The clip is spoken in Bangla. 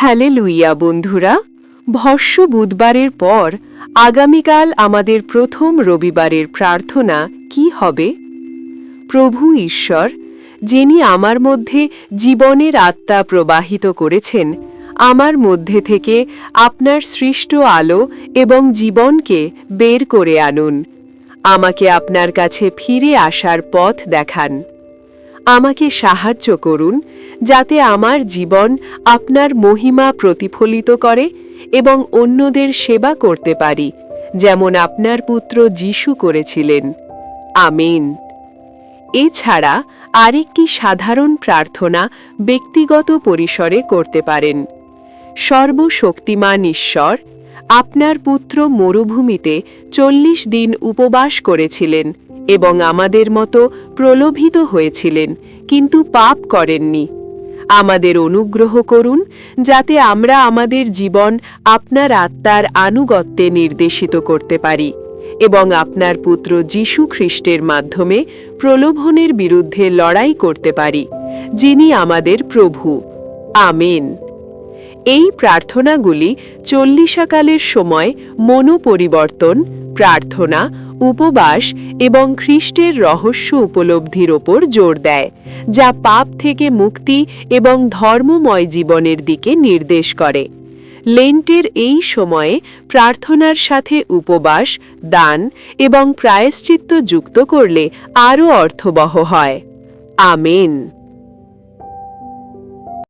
হ্যালেলুইয়া বন্ধুরা, ভস্য বুধবারের পর আগামীকাল আমাদের প্রথম রবিবারের প্রার্থনা কি হবে? প্রভু ঈশ্বর, যিনি আমার মধ্যে জীবনের আত্মা প্রবাহিত করেছেন, আমার মধ্যে থেকে আপনার সৃষ্ট আলো এবং জীবনকে বের করে আনুন। আমাকে আপনার কাছে ফিরে আসার পথ দেখান। আমাকে সাহায্য করুন যাতে আমার জীবন আপনার মহিমা প্রতিফলিত করে এবং অন্যদের সেবা করতে পারি, যেমন আপনার পুত্র যিশু করেছিলেন। আমেন। এছাড়া আরেকটি সাধারণ প্রার্থনা ব্যক্তিগত পরিসরে করতে পারেন। সর্বশক্তিমান ঈশ্বর, আপনার পুত্র মরুভূমিতে 40 দিন উপবাস করেছিলেন এবং আমাদের মতো প্রলোভিত হয়েছিলেন, কিন্তু পাপ করেননি। আমাদের অনুগ্রহ করুন যাতে আমরা আমাদের জীবন আপনার আত্মার আনুগত্যে নির্দেশিত করতে পারি এবং আপনার পুত্র যিশু খ্রিস্টের মাধ্যমে প্রলোভনের বিরুদ্ধে লড়াই করতে পারি, যিনি আমাদের প্রভু। আমেন। এই প্রার্থনাগুলি 40 কালের সময় মনোপরিবর্তন, প্রার্থনা, উপবাস এবং খ্রিস্টের রহস্য উপলব্ধির ওপর জোর দেয়, যা পাপ থেকে মুক্তি এবং ধর্মময় জীবনের দিকে নির্দেশ করে। লেন্টের এই সময়ে প্রার্থনার সাথে উপবাস, দান এবং প্রায়শ্চিত্ত যুক্ত করলে আরও অর্থবহ হয়। আমেন।